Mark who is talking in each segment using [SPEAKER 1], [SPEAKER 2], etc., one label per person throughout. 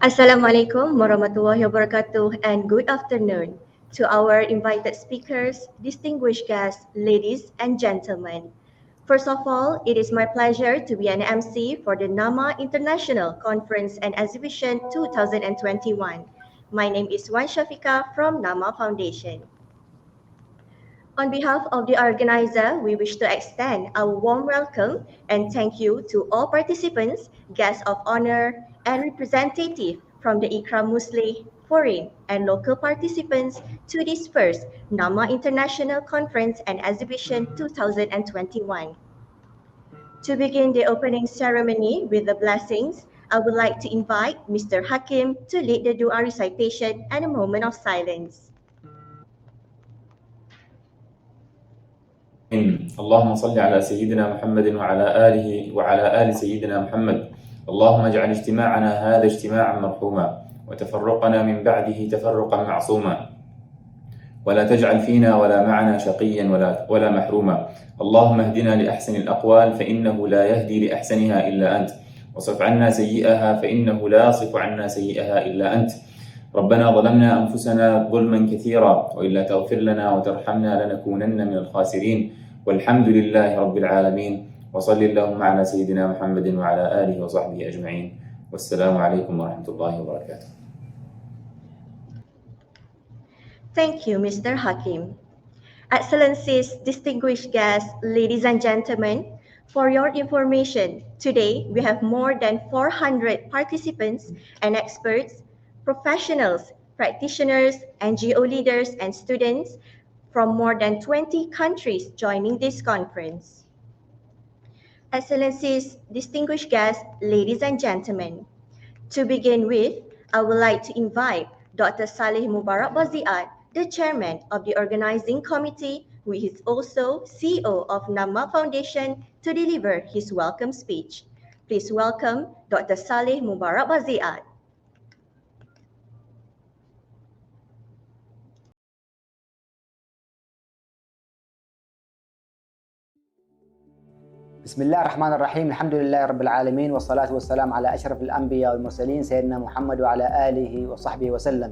[SPEAKER 1] Assalamualaikum warahmatullahi wabarakatuh and good afternoon to our invited speakers, distinguished guests, ladies and gentlemen. First of all, it is my pleasure to be an MC for the NAMA International Conference and Exhibition 2021. My name is Wan Shafika from NAMA Foundation. On behalf of the organizer, we wish to extend our warm welcome and thank you to all participants, guests of honor, and representatives from the Ikram Muslim, foreign, and local participants to this first NAMA International Conference and Exhibition 2021. To begin the opening ceremony with the blessings, I would like to invite Mr. Hakim to lead the dua recitation and a moment of silence.
[SPEAKER 2] اللهم صل على سيدنا محمد وعلى آل سيدنا محمد. اللهم اجعل اجتماعنا هذا اجتماعا مرحوما وتفرقنا من بعده تفرقا معصوما ولا تجعل فينا ولا معنا شقيا ولا محروما. اللهم اهدنا لأحسن الأقوال فإنه لا يهدي لأحسنها إلا أنت، وصف عنا سيئها فإنه لا يصف عنا سيئها إلا أنت. ربنا ظلمنا أنفسنا ظلما كثيرا وإلا تغفر لنا وترحمنا لنكونن من الخاسرين، والحمد لله رب العالمين، وصل اللهم على سيدنا محمد وعلى آله وصحبه أجمعين، والسلام عليكم ورحمة الله وبركاته.
[SPEAKER 1] Thank you, Mr. Hakim. Excellencies, distinguished guests, ladies and gentlemen, for your information, today we have more than 400 participants and experts, professionals, practitioners, NGO leaders, and students from more than 20 countries joining this conference. Excellencies, distinguished guests, ladies and gentlemen, to begin with, I would like to invite Dr. Saleh Mubarak Baziat, the chairman of the organizing committee, who is also CEO of NAMA Foundation, to deliver his welcome speech. Please welcome Dr. Saleh Mubarak Baziat.
[SPEAKER 3] بسم الله الرحمن الرحيم. الحمد لله رب العالمين، والصلاة والسلام على أشرف الأنبياء والمرسلين سيدنا محمد وعلى آله وصحبه وسلم.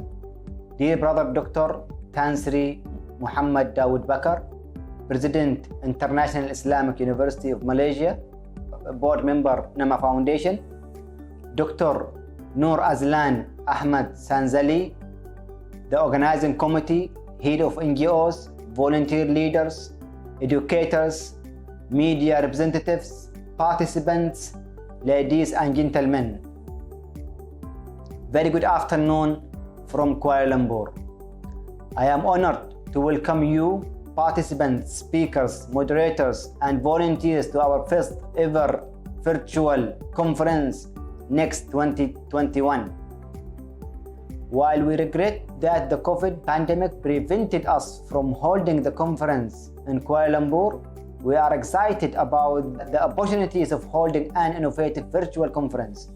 [SPEAKER 3] Dear brother Dr. Tansri Muhammad Dawood Bakar, President International Islamic University of Malaysia, Board Member NAMA Foundation, Dr. Noor Azlan Ahmad Sanzali, the Organizing Committee, Head of NGOs, Volunteer Leaders, Educators, Media Representatives, Participants, Ladies and Gentlemen. Very good afternoon from Kuala Lumpur. I am honored to welcome you, participants, speakers, moderators, and volunteers to our first ever virtual conference, NICX 2021. While we regret that the COVID pandemic prevented us from holding the conference in Kuala Lumpur, we are excited about the opportunities of holding an innovative virtual conference.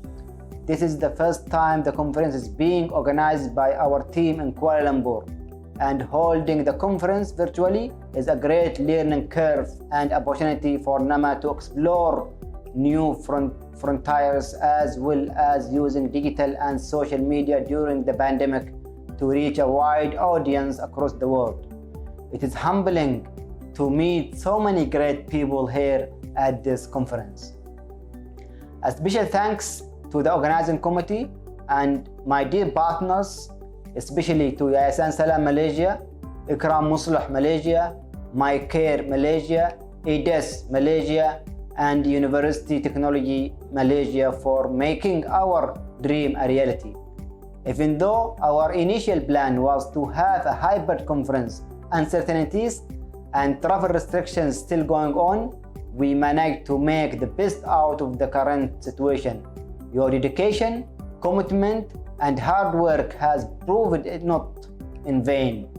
[SPEAKER 3] This is the first time the conference is being organized by our team in Kuala Lumpur, and holding the conference virtually is a great learning curve and opportunity for NAMA to explore new frontiers, as well as using digital and social media during the pandemic to reach a wide audience across the world. It is humbling to meet so many great people here at this conference. A special thanks to the organizing committee and my dear partners, especially to Yayasan Salam Malaysia, Ikram Muslih Malaysia, My Care Malaysia, EDES Malaysia, and University Technology Malaysia for making our dream a reality. Even though our initial plan was to have a hybrid conference, uncertainties and travel restrictions still going on, we managed to make the best out of the current situation. Your dedication, commitment, and hard work has proved it not in vain,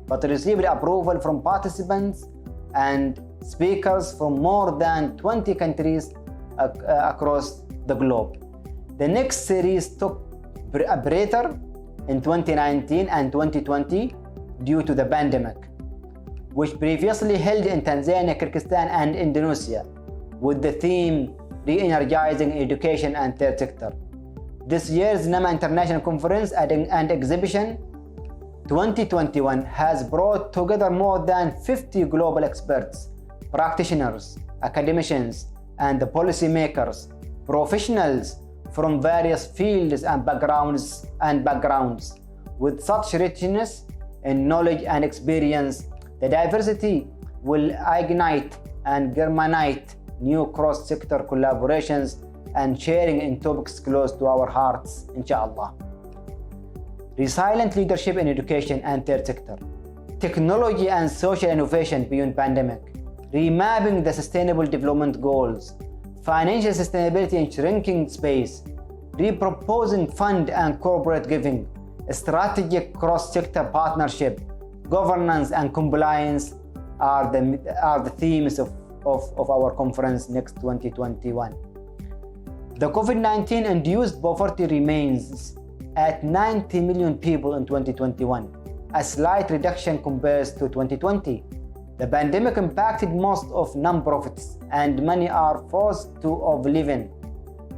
[SPEAKER 3] but received approval from participants and speakers from more than 20 countries across the globe. The next series took a breather in 2019 and 2020 due to the pandemic, which previously held in Tanzania, Kyrgyzstan, and Indonesia, with the theme Re-energizing Education and Third Sector. This year's NAMA International Conference and Exhibition 2021 has brought together more than 50 global experts, practitioners, academicians, and policymakers, professionals from various fields and backgrounds, with such richness in knowledge and experience. The diversity will ignite and germinate new cross-sector collaborations and sharing in topics close to our hearts, inshallah. Resilient leadership in education and third sector, technology and social innovation beyond pandemic, remapping the sustainable development goals, financial sustainability in shrinking space, reproposing fund and corporate giving, strategic cross-sector partnership, governance and compliance are the themes of our conference next 2021. The COVID-19 induced poverty remains at 90 million people in 2021, a slight reduction compared to 2020. The pandemic impacted most of non-profits and many are forced to living.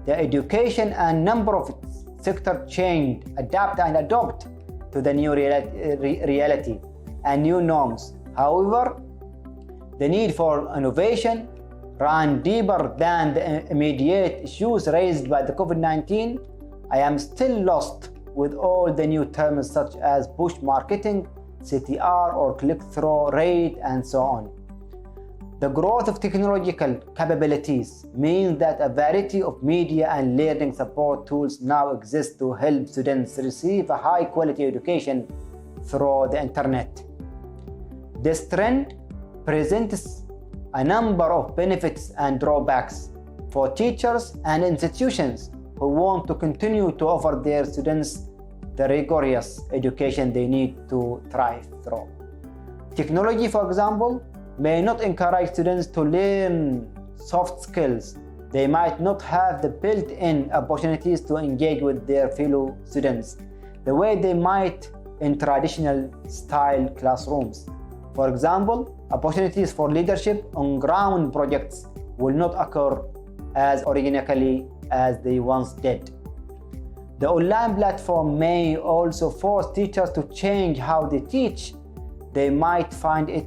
[SPEAKER 3] The education and non-profit sector changed, adapt to the new reality and new norms. However, the need for innovation ran deeper than the immediate issues raised by the COVID-19. I am still lost with all the new terms such as push marketing, CTR or click-through rate, and so on. The growth of technological capabilities means that a variety of media and learning support tools now exist to help students receive a high-quality education through the internet. This trend presents a number of benefits and drawbacks for teachers and institutions who want to continue to offer their students the rigorous education they need to thrive through. Technology, for example, may not encourage students to learn soft skills. They might not have the built-in opportunities to engage with their fellow students the way they might in traditional style classrooms. For example, opportunities for leadership on ground projects will not occur as organically as they once did. The online platform may also force teachers to change how they teach. They might find it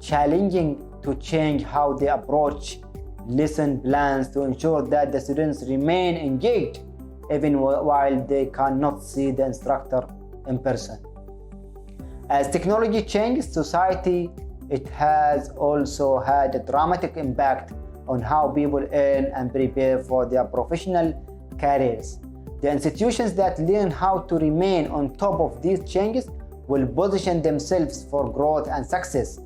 [SPEAKER 3] challenging to change how they approach lesson plans to ensure that the students remain engaged even while they cannot see the instructor in person. As technology changes society, it has also had a dramatic impact on how people earn and prepare for their professional careers. The institutions that learn how to remain on top of these changes will position themselves for growth and success.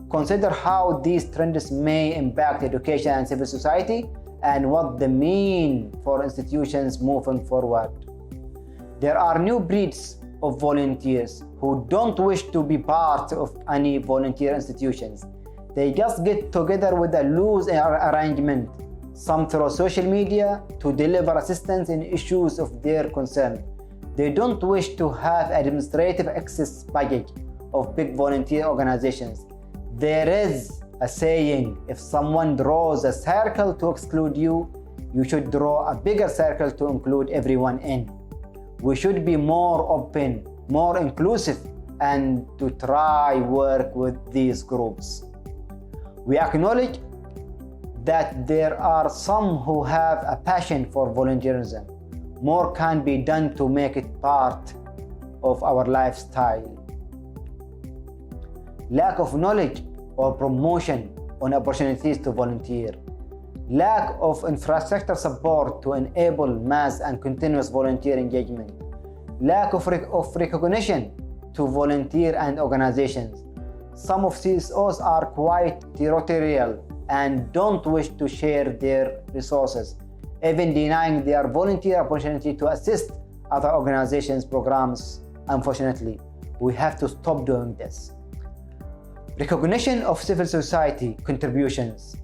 [SPEAKER 3] Consider how these trends may impact education and civil society and what they mean for institutions moving forward. There are new breeds of volunteers who don't wish to be part of any volunteer institutions. They just get together with a loose arrangement, some through social media, to deliver assistance in issues of their concern. They don't wish to have administrative access baggage of big volunteer organizations. There is a saying, if someone draws a circle to exclude you, you should draw a bigger circle to include everyone in. We should be more open, more inclusive, and to try work with these groups. We acknowledge that there are some who have a passion for volunteerism. More can be done to make it part of our lifestyle. Lack of knowledge or promotion on opportunities to volunteer. Lack of infrastructure support to enable mass and continuous volunteer engagement. Lack of recognition to volunteer and organizations. Some of CSOs are quite territorial and don't wish to share their resources, even denying their volunteer opportunity to assist other organizations' programs. Unfortunately, we have to stop doing this. Recognition of civil society contributions.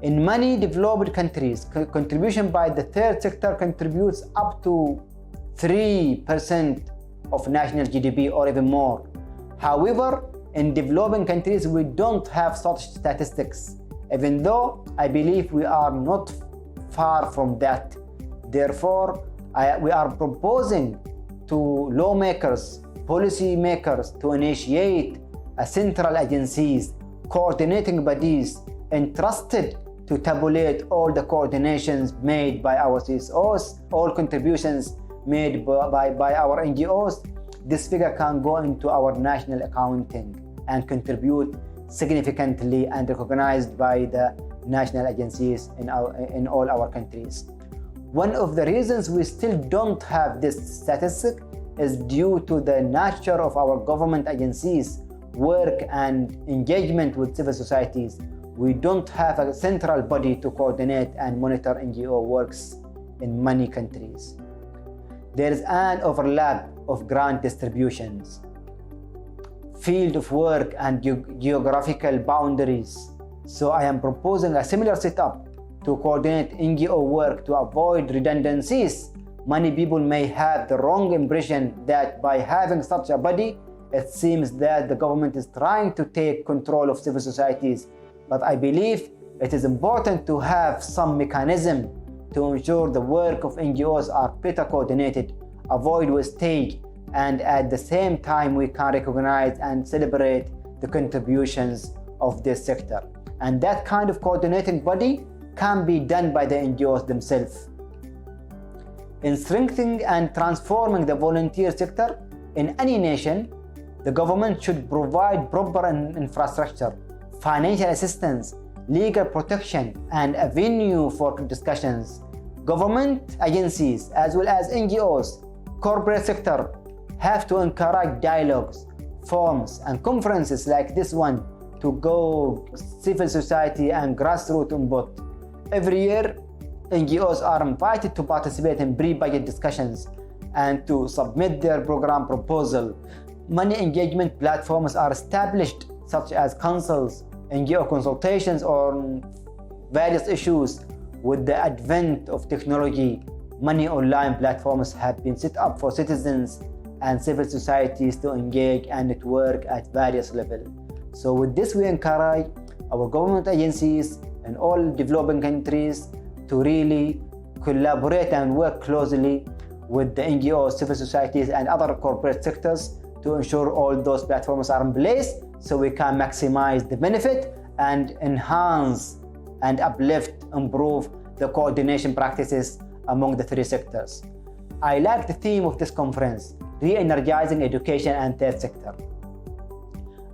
[SPEAKER 3] In many developed countries, contribution by the third sector contributes up to 3% of national GDP or even more. However, in developing countries, we don't have such statistics, even though I believe we are not far from that. Therefore, we are proposing to lawmakers, policy makers to initiate a central agencies, coordinating bodies entrusted to tabulate all the coordinations made by our CSOs, all contributions made by our NGOs. This figure can go into our national accounting and contribute significantly and recognized by the national agencies in all our countries. One of the reasons we still don't have this statistic is due to the nature of our government agencies' work and engagement with civil societies. We don't have a central body to coordinate and monitor NGO works in many countries. There is an overlap of grant distributions, field of work and geographical boundaries. So I am proposing a similar setup to coordinate NGO work to avoid redundancies. Many people may have the wrong impression that by having such a body, it seems that the government is trying to take control of civil societies. But I believe it is important to have some mechanism to ensure the work of NGOs are better coordinated, avoid wastage, and at the same time we can recognize and celebrate the contributions of this sector. And that kind of coordinating body can be done by the NGOs themselves. In strengthening and transforming the volunteer sector in any nation, the government should provide proper infrastructure, financial assistance, legal protection, and a venue for discussions. Government agencies as well as NGOs, corporate sector have to encourage dialogues, forums, and conferences like this one to go civil society and grassroots input. Every year, NGOs are invited to participate in pre-budget discussions and to submit their program proposal. Many engagement platforms are established, such as councils, NGO consultations on various issues. With the advent of technology, many online platforms have been set up for citizens and civil societies to engage and network at various levels. So with this, we encourage our government agencies in all developing countries to really collaborate and work closely with the NGOs, civil societies, and other corporate sectors to ensure all those platforms are in place so we can maximize the benefit and enhance and uplift, improve the coordination practices among the three sectors. I like the theme of this conference, re-energizing education and third sector.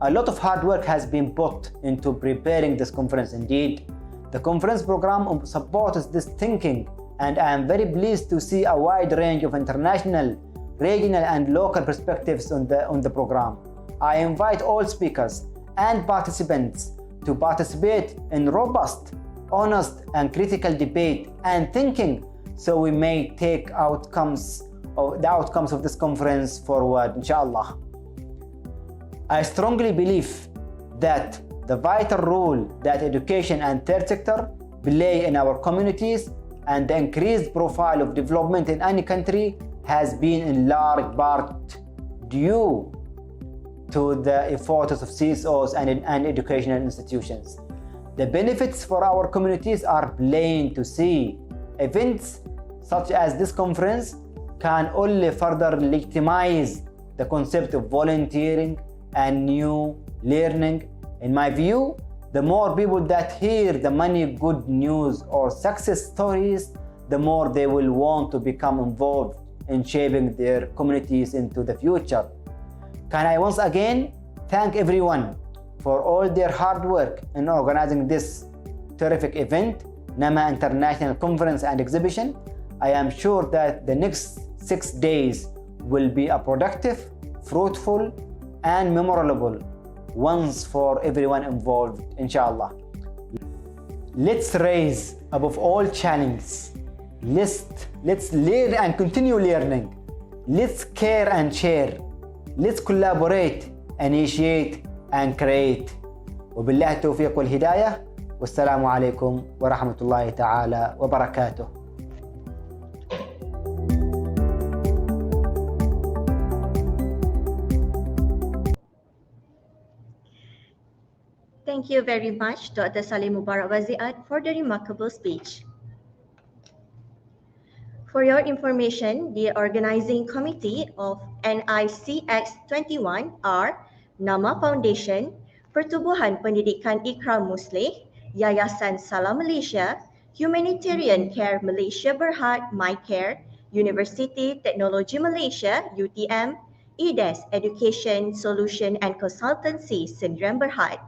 [SPEAKER 3] A lot of hard work has been put into preparing this conference. Indeed, the conference program supports this thinking, and I am very pleased to see a wide range of international, regional, and local perspectives on the program. I invite all speakers and participants to participate in robust, honest, and critical debate and thinking so we may take the outcomes of this conference forward, inshallah. I strongly believe that the vital role that education and third sector play in our communities and the increased profile of development in any country has been in large part due to the efforts of CSOs and educational institutions. The benefits for our communities are plain to see. Events such as this conference can only further legitimize the concept of volunteering and new learning. In my view, The more people that hear the many good news or success stories, the more they will want to become involved in shaping their communities into the future. Can I once again thank everyone for all their hard work in organizing this terrific event, NAMA International Conference and Exhibition. I am sure that the next 6 days will be a productive, fruitful, and memorable ones for everyone involved, inshallah. Let's raise above all challenges. Let's learn and continue learning. Let's care and share. Let's collaborate, initiate, and create. وبالله التوفيق والهداية والسلام عليكم ورحمة الله تعالى وبركاته.
[SPEAKER 1] Thank you very much, Dr. Salim Mubarak Waziat, for the remarkable speech. For your information, the organizing committee of NICX 21 are Nama Foundation, Pertubuhan Pendidikan Ikram Muslim, Yayasan Salam Malaysia, Humanitarian Care Malaysia Berhad MyCare, University Teknologi Malaysia UTM, EDES Education Solution and Consultancy Sdn Berhad.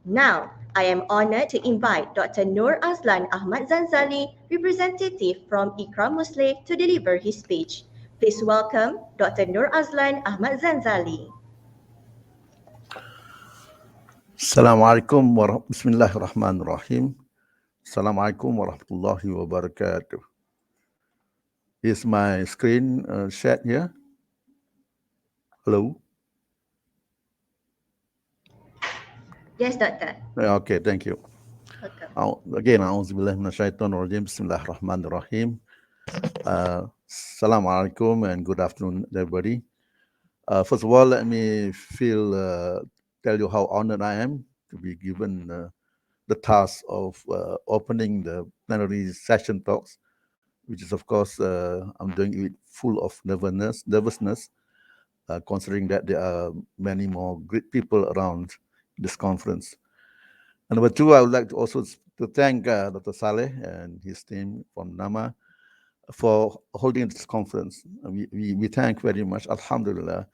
[SPEAKER 1] Now, I am honored to invite Dr. Nur Azlan Ahmad Zanzali, representative from Ikram Muslim, to deliver his speech. Please welcome Dr. Nur Azlan Ahmad Zanzali.
[SPEAKER 4] Assalamualaikum Bismillahirrahmanirrahim. Assalamualaikum warahmatullahi wabarakatuh. Is my screen shared here? Hello?
[SPEAKER 1] Yes, Doctor.
[SPEAKER 4] Okay, thank you.
[SPEAKER 1] Welcome.
[SPEAKER 4] Again, A'udzubillahi minasyaitonirrajim. Bismillahirrahmanirrahim. Assalamualaikum and good afternoon, everybody. First of all, let me tell you how honored I am to be given the task of opening the plenary session talks, which is, of course, I'm doing it full of nervousness, considering that there are many more great people around this conference. And number two, I would like to also thank Dr. Saleh and his team from NAMA for holding this conference. We thank very much, alhamdulillah.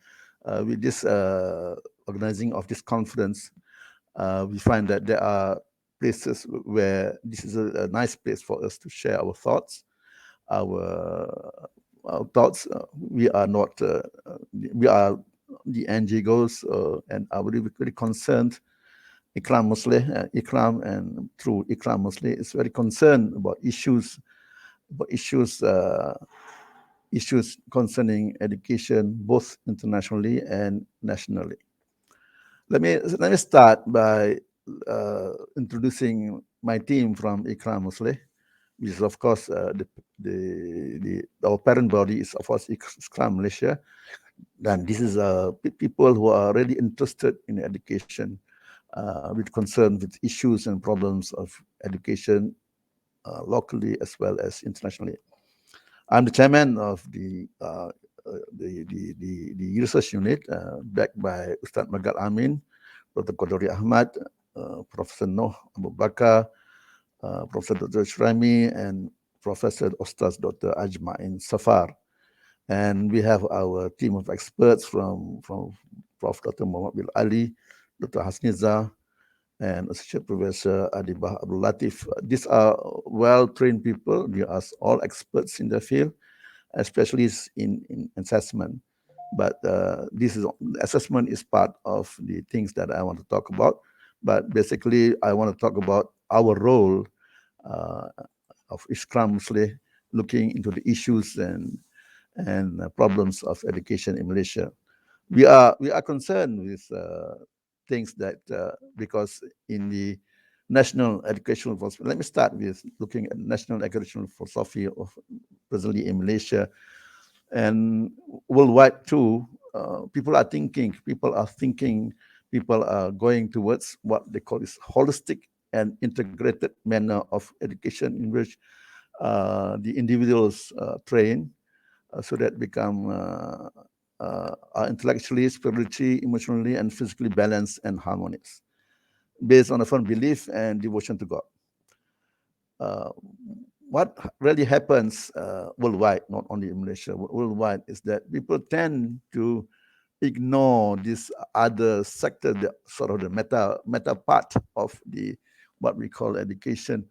[SPEAKER 4] With this organizing of this conference, we find that there are places where this is a nice place for us to share our thoughts. Our thoughts, we are not, we are the NGOs and are very concerned. Ikram Muslim, Ikram, and through Ikram Muslim is very concerned about issues concerning education, both internationally and nationally. Let me start by introducing my team from Ikram Muslim, which is, of course, our parent body is, of course, Ikram Malaysia. And this is people who are really interested in education, with concern with issues and problems of education locally as well as internationally. I'm the chairman of the research unit, backed by Ustaz Magat Amin, Dr. Qadri Ahmad, Professor Noh Abu Bakar, Professor Dr. Shrami, and Professor Ustaz Dr. Ajma'in Safar. And we have our team of experts from Prof. Dr. Muhammad Bil Ali, Dr. Hasniza, and Associate Professor Adibah Abdul Latif. These are well-trained people. They are all experts in the field, especially in assessment. But assessment is part of the things that I want to talk about. But basically, I want to talk about our role of Ikram Muslim, looking into the issues and problems of education in Malaysia. We are concerned with things that because in the national educational philosophy, let me start with looking at national educational philosophy of presently in Malaysia and worldwide too. People are going towards what they call this holistic and integrated manner of education, in which the individuals train so that become are intellectually, spiritually, emotionally, and physically balanced and harmonious. based on a firm belief and devotion to God. What really happens worldwide, not only in Malaysia, worldwide, is that people tend to ignore this other sector, the sort of the meta part of the what we call education.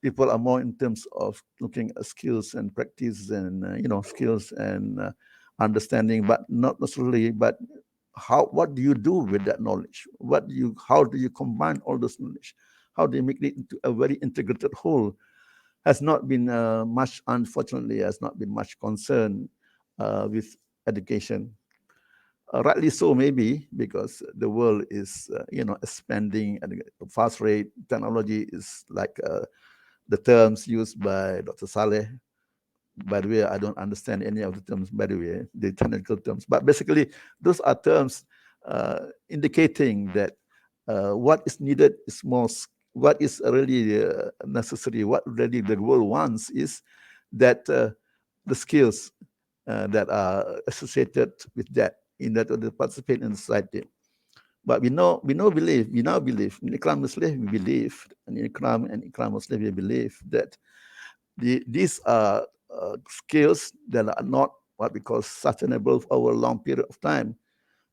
[SPEAKER 4] People are more in terms of looking at skills and practice and skills and understanding, but not necessarily. But what do you do with that knowledge? How do you combine all those knowledge? How do you make it into a very integrated whole? Has not been much, unfortunately, has not been much concern with education. Rightly so, maybe, because the world is, expanding at a fast rate. Technology is like the terms used by Dr. Saleh. By the way, I don't understand any of the terms, by the way, the technical terms. But basically, those are terms indicating that what is needed is more, what is really necessary, what really the world wants is that the skills that are associated with that, in that order to participate in society. But we now believe in Ikram Muslim, we believe, and in Ikram Muslim, we believe that these are skills that are not what we call sustainable over a long period of time.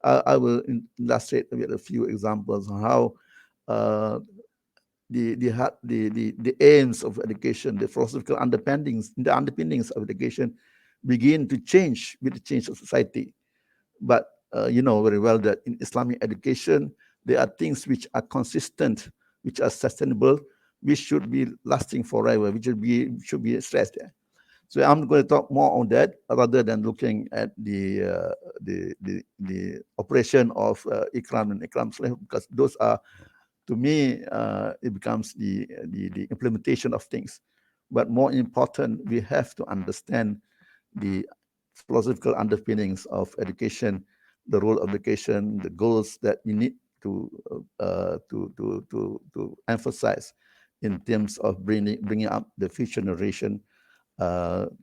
[SPEAKER 4] I will illustrate with a few examples on how the aims of education, the philosophical underpinnings of education begin to change with the change of society. But you know very well that in Islamic education, there are things which are consistent, which are sustainable, which should be lasting forever, which should be stressed there. So I'm going to talk more on that rather than looking at the operation of Ikram and Ikram Slave, because those are, to me, it becomes the implementation of things. But more important, we have to understand the philosophical underpinnings of education, the role of education, the goals that we need to emphasize in terms of bringing up the future generation,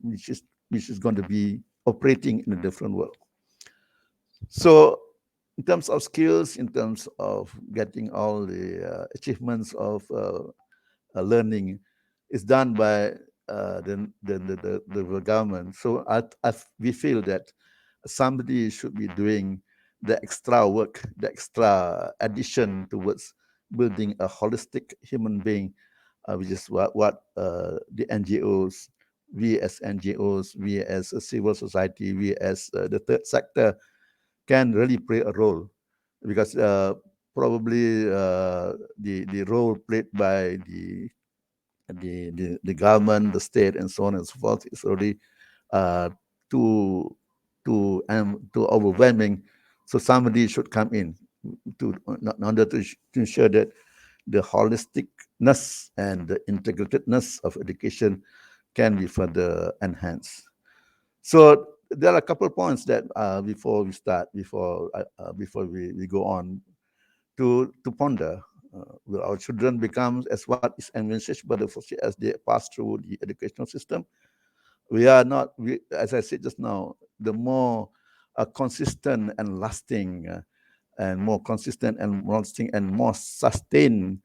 [SPEAKER 4] which is going to be operating in a different world. So, in terms of skills, in terms of getting all the achievements of learning, is done by the government. So we feel that somebody should be doing the extra work, the extra addition towards building a holistic human being, which is what the NGOs, we as NGOs, we as a civil society, we as the third sector can really play a role, because probably the role played by the government, the state, and so on and so forth is already too overwhelming. So somebody should come in in order to ensure that the holisticness and the integratedness of education can be further enhanced. So there are a couple of points that before we go on to ponder. Will our children become as what is envisaged by the society as they pass through the educational system? We are not, as I said just now, the more consistent and lasting and more consistent and lasting and more sustained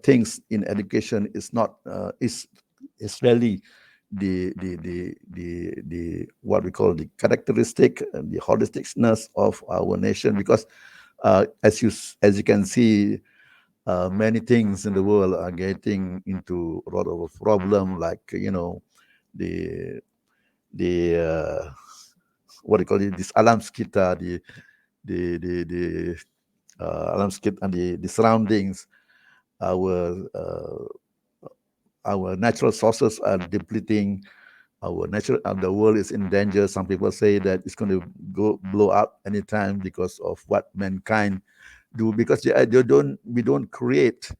[SPEAKER 4] things in education is not is really the what we call the characteristic and the holisticness of our nation, because as you can see, many things in the world are getting into a lot of problem, like the what do you call it, this alam sekitar, the alam sekitar and the surroundings, our natural sources are depleting. The world is in danger. Some people say that it's going to blow up anytime because of what mankind do. Because we don't create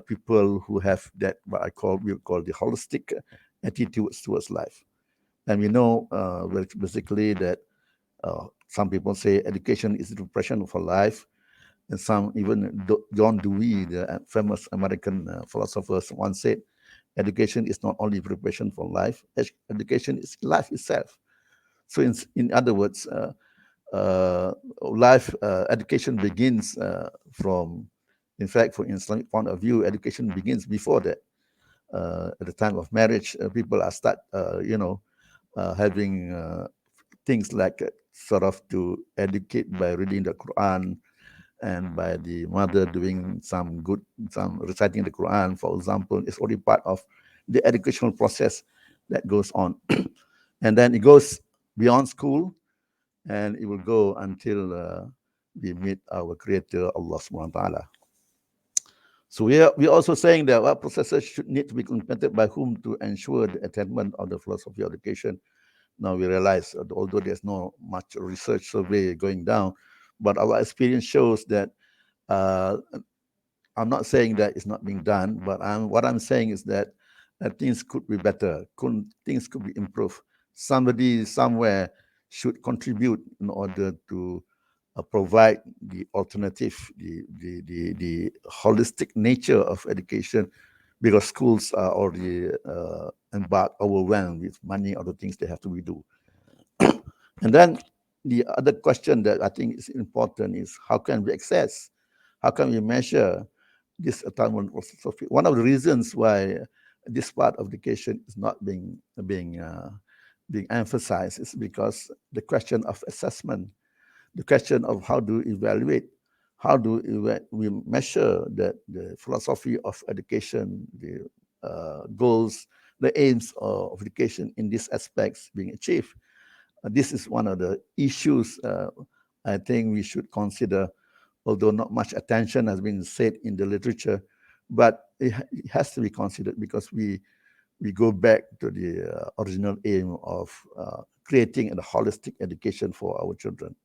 [SPEAKER 4] people who have that what we call the holistic attitude towards life. And we know basically that some people say education is the preparation for life, and some, even John Dewey, the famous American philosopher, once said, education is not only preparation for life, education is life itself. So in other words, life education begins from, in fact, from Islamic point of view, education begins before that. At the time of marriage, people are start, having things like sort of to educate by reading the Quran, and by the mother doing some reciting the Quran, for example, is already part of the educational process that goes on. And then it goes beyond school, and it will go until we meet our Creator, Allah subhanahu wa ta'ala. So we're also saying that our processes should need to be implemented by whom to ensure the attainment of the philosophy of education. Now we realize, although there's no much research survey going down, but our experience shows that I'm not saying that it's not being done, but what I'm saying is that things could be better, things could be improved. Somebody somewhere should contribute in order to provide the alternative, the holistic nature of education, because schools are already overwhelmed with many other things they have to do. And then the other question that I think is important is, how can we access, how can we measure this attainment process? One of the reasons why this part of education is not being emphasized is because the question of assessment, the question of how do we evaluate, how do we measure the philosophy of education, the goals, the aims of education in these aspects being achieved. This is one of the issues I think we should consider, although not much attention has been said in the literature, but it has to be considered, because we go back to the original aim of creating a holistic education for our children.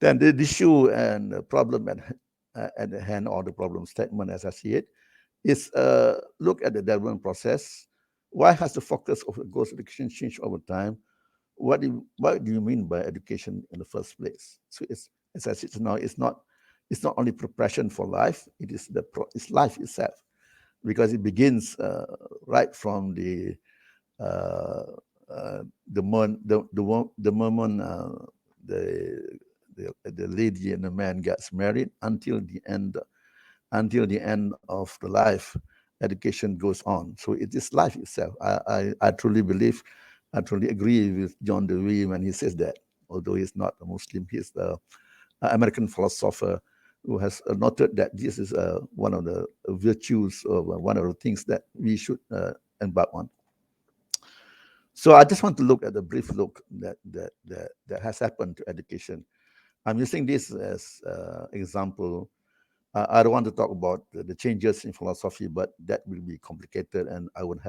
[SPEAKER 4] Then the issue and the problem at the hand, or the problem statement as I see it, is look at the development process. Why has the focus of goals education changed over time? What do you mean by education in the first place? So it's, as I said now, it's not only preparation for life, it's life itself, because it begins right from the moment the lady and the man gets married until the end of the life. Education goes on, so it is life itself. I truly believe, I truly agree with John Dewey when he says that, although he's not a Muslim, he's the American philosopher who has noted that this is one of the virtues, or one of the things that we should embark on. So I just want to look at a brief look that has happened to education. I'm using this as example. I don't want to talk about the changes in philosophy, but that will be complicated, and I will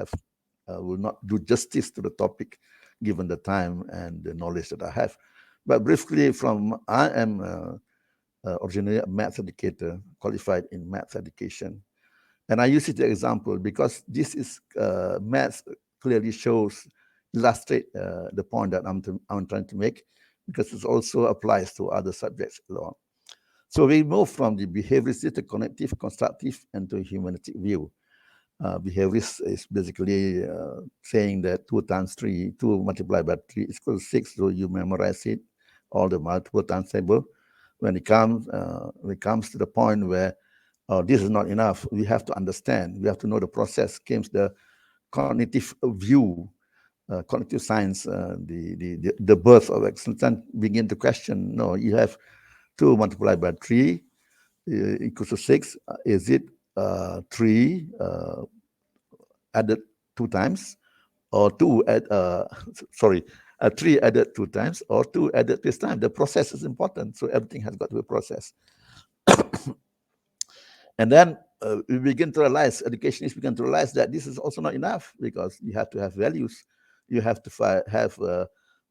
[SPEAKER 4] not do justice to the topic given the time and the knowledge that I have. But briefly, I am originally a math educator, qualified in math education. And I use it as an example because this is math clearly illustrate the point that I'm trying to make, because it also applies to other subjects along. So we move from the behaviorist to cognitive, constructive, and to humanistic view. Behaviorist is basically saying that 2 times 3, 2 multiplied by 3 is equal to 6, so you memorize it, all the multiple times table. When it comes to the point where this is not enough, we have to understand, we have to know the process, comes the cognitive view, cognitive science, the birth of excellence, and begin to question, no, you have 2 multiplied by 3 equals to 6. Is it 3 added 2 times, or 3 added 2 times, or 2 added this time? The process is important, so everything has got to be processed. And then we begin to realize, educationists begin to realize that this is also not enough, because you have to have values. You have to have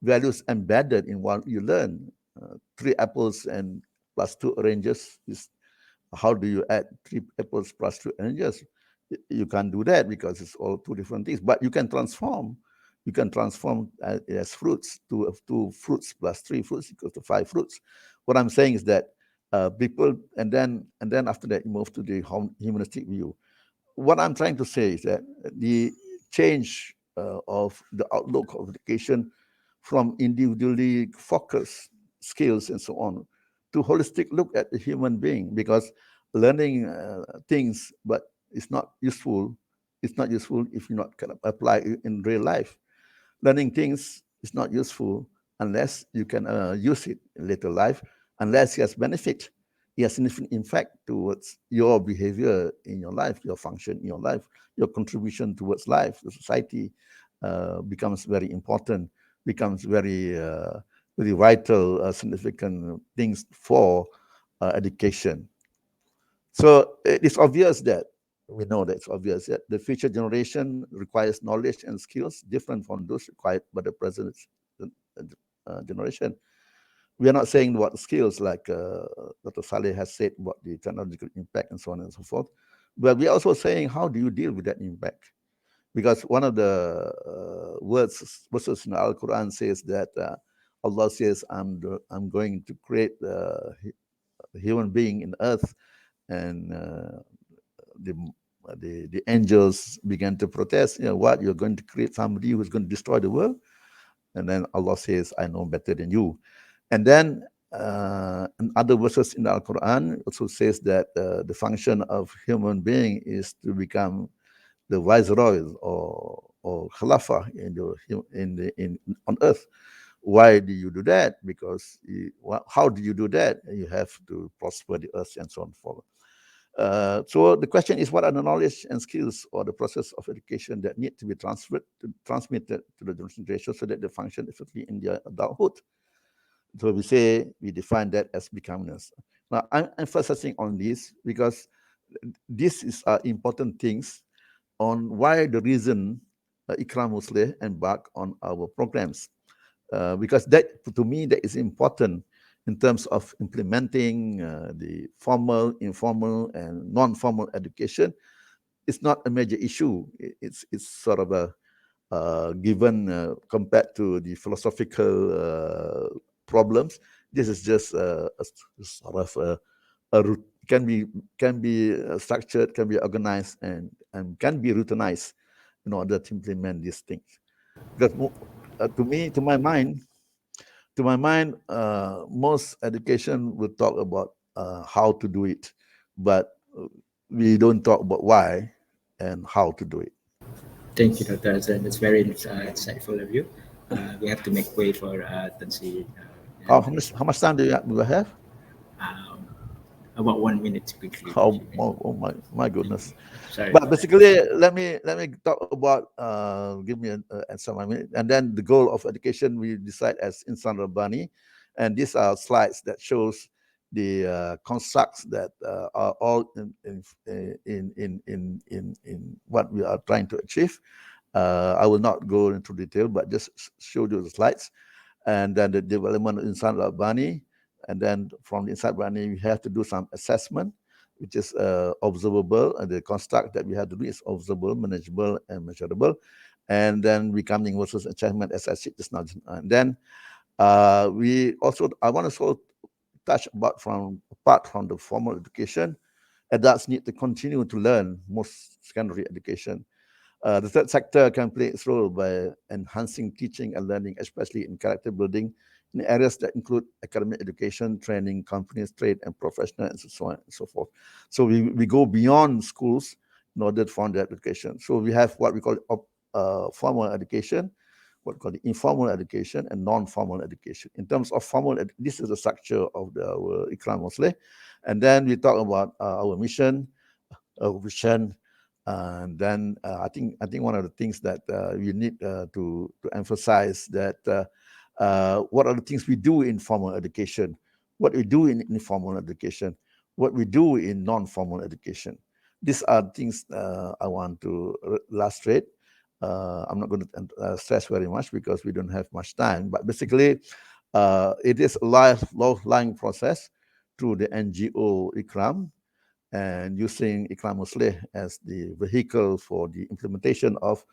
[SPEAKER 4] values embedded in what you learn. 3 apples and plus 2 oranges is, how do you add 3 apples plus 2 oranges? You can't do that, because it's all 2 different things. But you can transform. You can transform as fruits, 2 fruits plus 3 fruits equals to 5 fruits. What I'm saying is that people, and then after that, you move to the humanistic view. What I'm trying to say is that the change of the outlook of education from individually focused skills, and so on, to holistic look at the human being, because learning things, but it's not useful. It's not useful if you not kind of apply it in real life. Learning things is not useful unless you can use it in later life, unless it has benefit. It has significant impact towards your behavior in your life, your function in your life, your contribution towards life, the society becomes very important, becomes very vital, significant things for education. So it's obvious that we know that it's obvious that the future generation requires knowledge and skills different from those required by the present generation. We are not saying what skills like Dr. Saleh has said about the technological impact and so on and so forth, but we are also saying how do you deal with that impact? Because one of the verses in the Al-Quran says that Allah says, I'm going to create a human being in earth, and the angels began to protest. What, you're going to create somebody who's going to destroy the world? And then Allah says, I know better than you. And then in other verses in the Al-Quran also says that the function of human being is to become the viceroy or Khalifa on earth. Why do you do that? Because how do you do that? You have to prosper the earth and so on and forth. So the question is, what are the knowledge and skills or the process of education that need to be transmitted to the generation so that they function effectively in their adulthood? So we define that as becomingness. Now, I'm emphasizing on this because this is important things on why the reason Ikram Musleh embarked on our programs. Because that, to me, that is important in terms of implementing the formal, informal, and non-formal education. It's not a major issue. It's sort of a given compared to the philosophical problems. This is just a sort of a can be structured, can be organized, and can be routinized in order to implement these things. Because to my mind, most education will talk about how to do it, but we don't talk about why and how to do it.
[SPEAKER 5] Thank you, Dr. Azran. That's very insightful of you. We have to make way for Tansi.
[SPEAKER 4] How much time do we have?
[SPEAKER 5] About 1 minute quickly.
[SPEAKER 4] Oh my goodness.
[SPEAKER 5] Sorry.
[SPEAKER 4] But basically, let me talk about give me some minute, and then the goal of education we decide as Insan Rabbani, and these are slides that shows the constructs that are all in what we are trying to achieve. I will not go into detail, but just show you the slides, and then the development of Insan Rabbani, and then from the Insan Rabbani we have to do some assessment, which is observable, and the construct that we have to do is observable, manageable, and measurable, and then becoming versus achievement, as I said just now. And then I want to also touch apart from the formal education, adults need to continue to learn most secondary education. The third sector can play its role by enhancing teaching and learning, especially in character building, in areas that include academic education, training, companies, trade, and professional, and so on and so forth. So we go beyond schools in order to fund that education. So we have what we call formal education, what we call the informal education, and non-formal education. In terms of formal, this is the structure of our Ikram Musleh. And then we talk about our mission, our vision, and then I think one of the things that we need to emphasize that what are the things we do in formal education, what we do in informal education, what we do in non-formal education. These are things I want to illustrate. I'm not going to stress very much because we don't have much time, but basically it is a lifelong process through the NGO Ikram, and using Ikram Musleh as the vehicle for the implementation of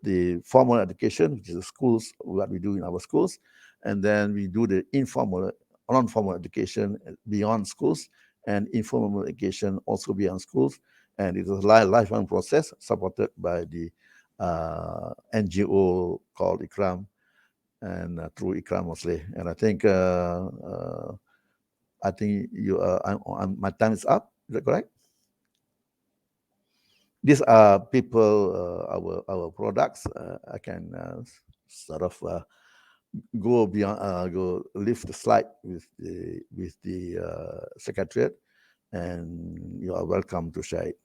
[SPEAKER 4] the formal education, which is the schools, what we do in our schools, and then we do the informal, non-formal education beyond schools, and informal education also beyond schools, and it is a lifelong process supported by the NGO called Ikram. and through Ikram Muslim. And I think you my time is up. Is that correct? These are people, our products. I can sort of go beyond, go lift the slide with the secretariat, and you are welcome to share it.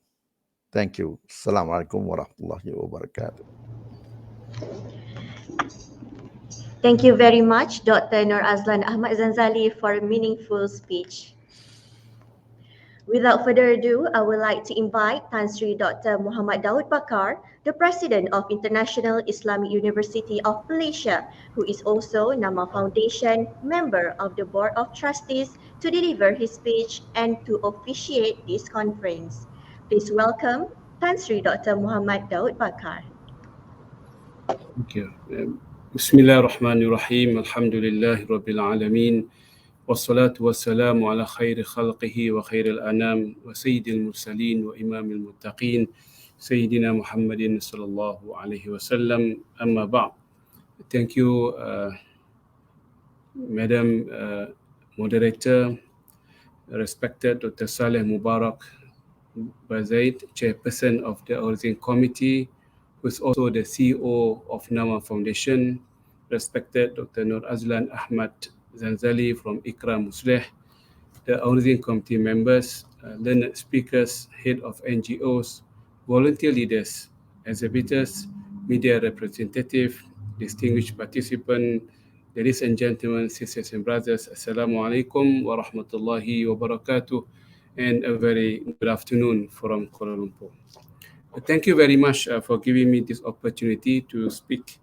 [SPEAKER 4] Thank you. Assalamualaikum warahmatullahi wabarakatuh.
[SPEAKER 1] Thank you very much, Dr. Nur Azlan Ahmad Zanzali, for a meaningful speech. Without further ado, I would like to invite Tan Sri Dr. Muhammad Daud Bakar, the President of International Islamic University of Malaysia, who is also Nama Foundation member of the Board of Trustees, to deliver his speech and to officiate this conference. Please welcome Tan Sri Dr. Muhammad Daud Bakar.
[SPEAKER 6] Thank you. Bismillahirrahmanirrahim. Alhamdulillahi Rabbil Alameen. والصلاة والسلام على خير خلقه وخير الأنام وسيد المرسلين وإمام المتقين سيدنا محمد صلى الله عليه وسلم. أما بعد. Thank you, Madam Moderator, respected Dr. Saleh Mubarak Bazaid, Chairperson of the Organizing Committee, who is also the CEO of Nama Foundation, respected Dr. Nur Azlan Ahmad Zanzali from Ikram Muslim, the Organizing Committee members, learned speakers, head of NGOs, volunteer leaders, exhibitors, media representative, distinguished participant, ladies and gentlemen, sisters and brothers, Assalamu alaikum wa rahmatullahi wa barakatuh, and a very good afternoon from Kuala Lumpur. Thank you very much for giving me this opportunity to speak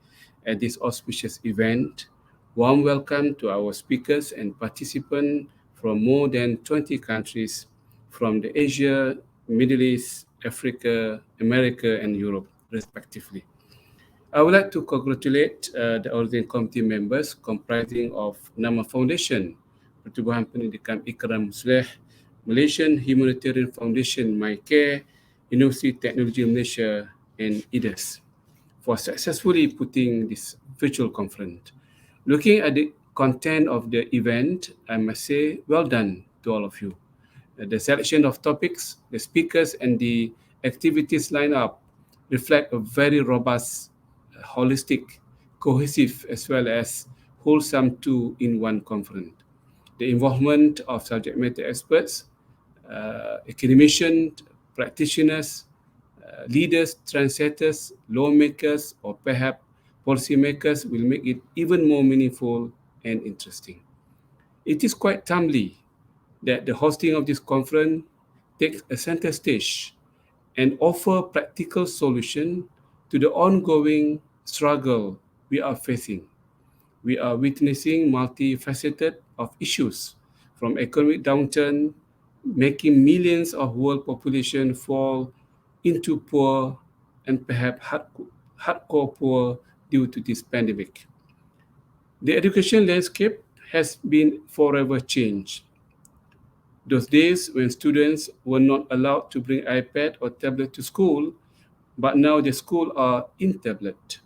[SPEAKER 6] at this auspicious event. Warm welcome to our speakers and participants from more than 20 countries from the Asia, Middle East, Africa, America, and Europe, respectively. I would like to congratulate the Organizing Committee members comprising of Nama Foundation, Pertubuhan Pendidikan Ikram Muslim, Malaysian Humanitarian Foundation MyCare, University Technology Malaysia, and IDES for successfully putting this virtual conference. Looking at the content of the event, I must say, well done to all of you. The selection of topics, the speakers, and the activities lined up reflect a very robust, holistic, cohesive, as well as wholesome two-in-one conference. The involvement of subject matter experts, academicians, practitioners, leaders, trendsetters, lawmakers, or perhaps policymakers will make it even more meaningful and interesting. It is quite timely that the hosting of this conference takes a center stage and offer practical solution to the ongoing struggle we are facing. We are witnessing multifaceted of issues, from economic downturn, making millions of world population fall into poor and perhaps hardcore poor due to this pandemic. The education landscape has been forever changed. Those days when students were not allowed to bring iPad or tablet to school, but now the schools are in tablet.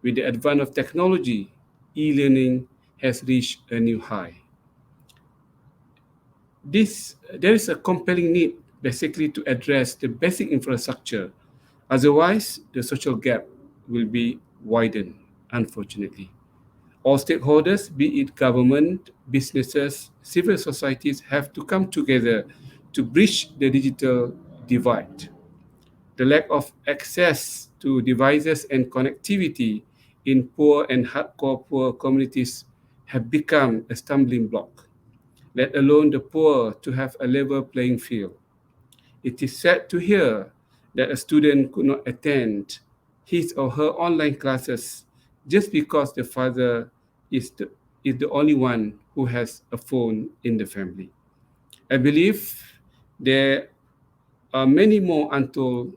[SPEAKER 6] With the advance of technology, e-learning has reached a new high. There is a compelling need basically to address the basic infrastructure. Otherwise, the social gap will be widened, unfortunately. All stakeholders, be it government, businesses, civil societies, have to come together to bridge the digital divide. The lack of access to devices and connectivity in poor and hardcore poor communities have become a stumbling block, let alone the poor to have a level playing field. It is sad to hear that a student could not attend his or her online classes just because the father is the only one who has a phone in the family. I believe there are many more untold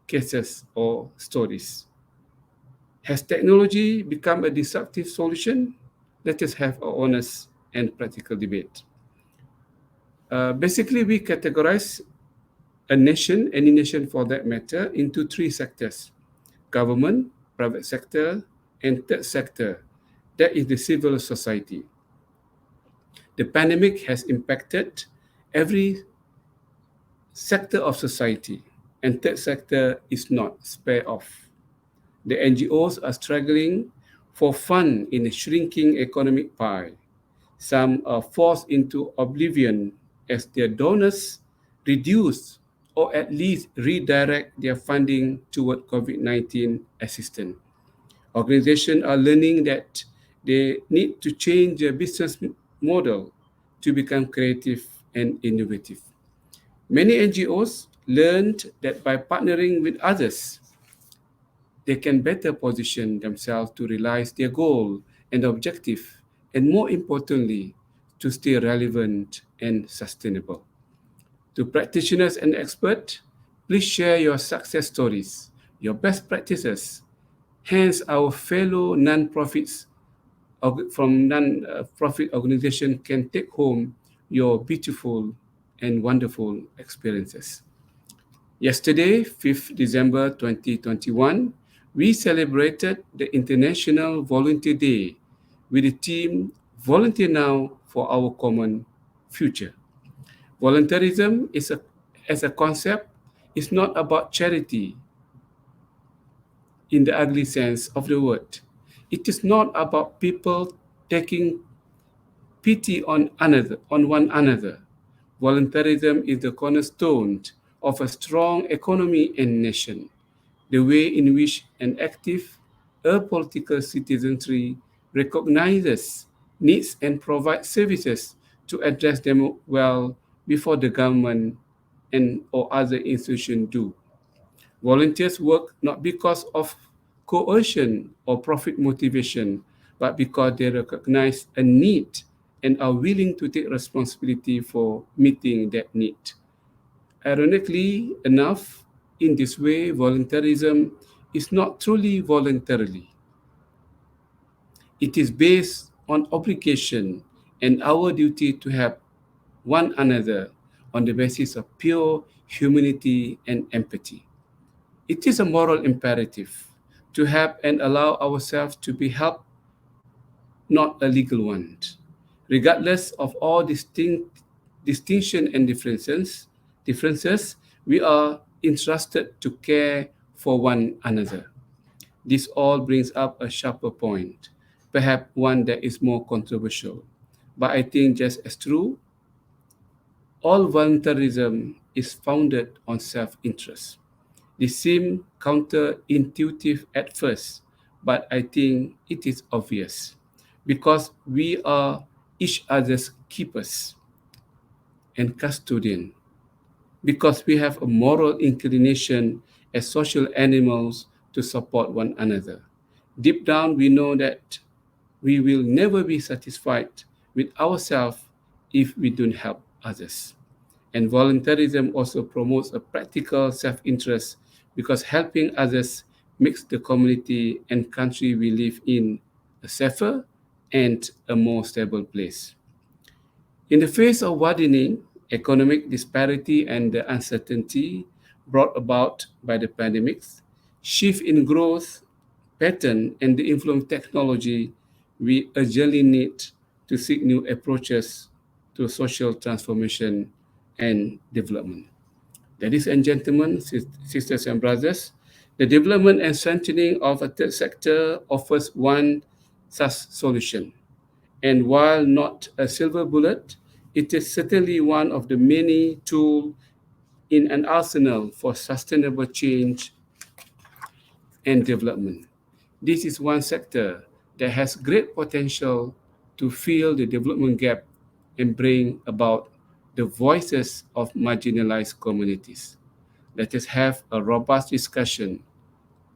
[SPEAKER 6] cases or stories. Has technology become a disruptive solution? Let us have an honest and practical debate. Basically, we categorize a nation, any nation for that matter, into three sectors: government, private sector, and third sector, That is the civil society. The pandemic has impacted every sector of society, and third sector is not spared off. The NGOs are struggling for fun in a shrinking economic pie. Some are forced into oblivion as their donors reduce or at least redirect their funding toward COVID-19 assistance. Organizations are learning that they need to change their business model to become creative and innovative. Many NGOs learned that by partnering with others, they can better position themselves to realize their goal and objective, and more importantly, to stay relevant and sustainable. To practitioners and experts, please share your success stories, your best practices. Hence, our fellow non-profits from non-profit organization can take home your beautiful and wonderful experiences. Yesterday, 5th December 2021, we celebrated the International Volunteer Day with the theme Volunteer Now for Our Common Future. Volunteerism as a concept is not about charity in the ugly sense of the word. It is not about people taking pity on one another. Volunteerism is the cornerstone of a strong economy and nation. The way in which an active, apolitical citizenry recognizes needs and provides services to address them well before the government and or other institutions do. Volunteers work not because of coercion or profit motivation, but because they recognize a need and are willing to take responsibility for meeting that need. Ironically enough, in this way, volunteerism is not truly voluntarily. It is based on obligation and our duty to help one another on the basis of pure humanity and empathy. It is a moral imperative to help and allow ourselves to be helped, not a legal one. Regardless of all distinction and differences, we are entrusted to care for one another. This all brings up a sharper point, perhaps one that is more controversial, but I think just as true. All voluntarism is founded on self-interest. This seems counterintuitive at first, but I think it is obvious because we are each other's keepers and custodian, because we have a moral inclination as social animals to support one another. Deep down, we know that we will never be satisfied with ourselves if we don't help others. And voluntarism also promotes a practical self interest because helping others makes the community and country we live in a safer and a more stable place. In the face of widening economic disparity and the uncertainty brought about by the pandemics, shift in growth pattern and the influence of technology, we urgently need to seek new approaches to social transformation and development. Ladies and gentlemen, sisters and brothers, the development and strengthening of a third sector offers one such solution. And while not a silver bullet, it is certainly one of the many tools in an arsenal for sustainable change and development. This is one sector that has great potential to fill the development gap and bring about the voices of marginalized communities. Let us have a robust discussion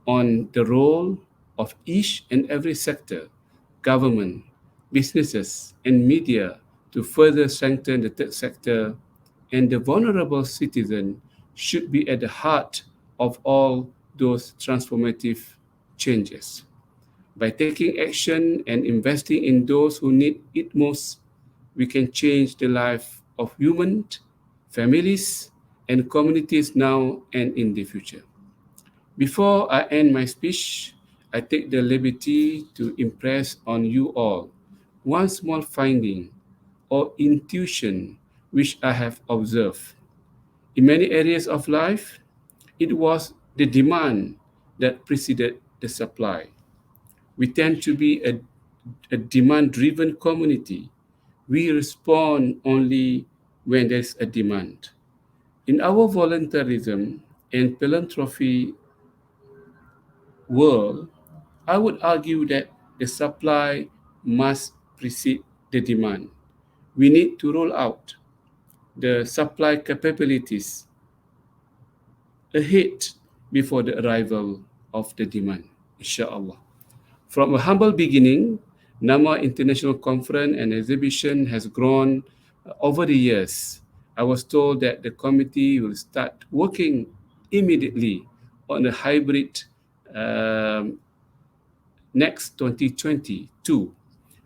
[SPEAKER 6] on the role of each and every sector, government, businesses, and media to further strengthen the third sector, and the vulnerable citizen should be at the heart of all those transformative changes. By taking action and investing in those who need it most, we can change the life of humans, families, and communities now and in the future. Before I end my speech, I take the liberty to impress on you all one small finding or intuition which I have observed. In many areas of life, it was the demand that preceded the supply. We tend to be a demand driven community. We respond only when there's a demand. In our volunteerism and philanthropy world, I would argue that the supply must precede the demand. We need to roll out the supply capabilities ahead before the arrival of the demand, inshallah. From a humble beginning, NAMA International Conference and Exhibition has grown over the years. I was told that the committee will start working immediately on a hybrid um, next 2022.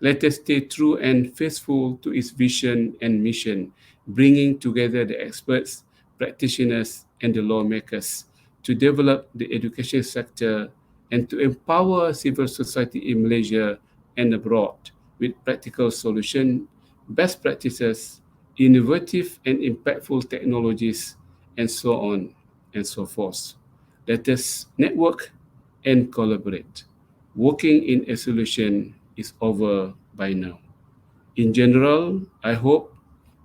[SPEAKER 6] Let us stay true and faithful to its vision and mission, bringing together the experts, practitioners, and the lawmakers to develop the education sector and to empower civil society in Malaysia and abroad with practical solutions, best practices, innovative and impactful technologies, and so on and so forth. Let us network and collaborate. Working in a solution is over by now. In general, I hope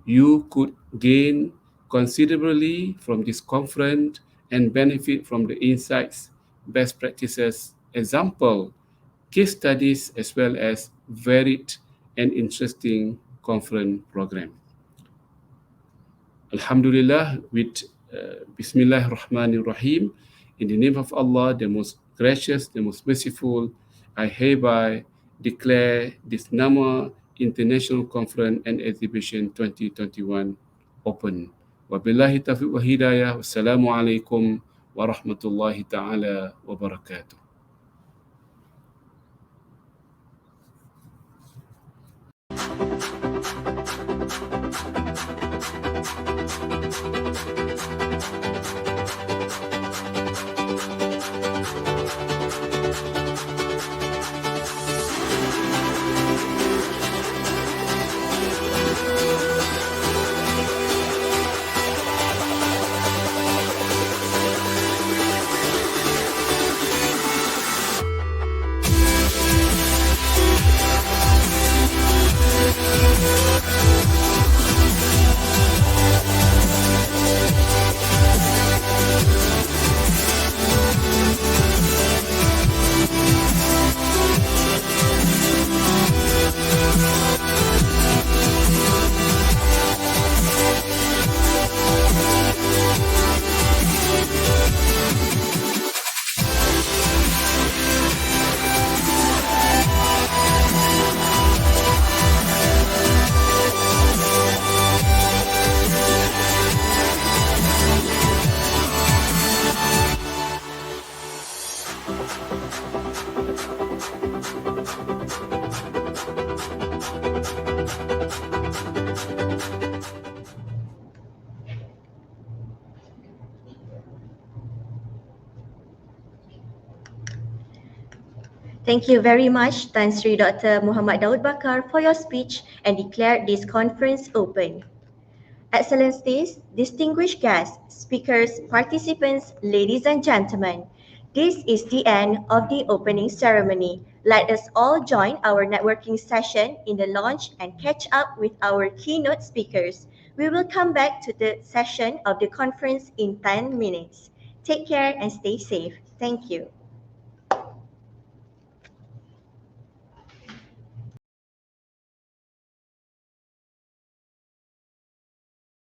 [SPEAKER 6] you could gain considerably from this conference and benefit from the insights, best practices, example, case studies, as well as varied and interesting conference program. Alhamdulillah, with Bismillah ar-Rahman ar-Rahim, in the name of Allah, the most gracious, the most merciful, I hereby declare this NAMA International Conference and Exhibition 2021 open. Wabillahi taufiq wa hidayah. Wassalamu alaikum warahmatullahi ta'ala wabarakatuh.
[SPEAKER 1] Thank you very much, Tan Sri Dr. Muhammad Daud Bakar, for your speech and declared this conference open. Excellencies, distinguished guests, speakers, participants, ladies and gentlemen, this is the end of the opening ceremony. Let us all join our networking session in the lounge and catch up with our keynote speakers. We will come back to the session of the conference in 10 minutes. Take care and stay safe. Thank you.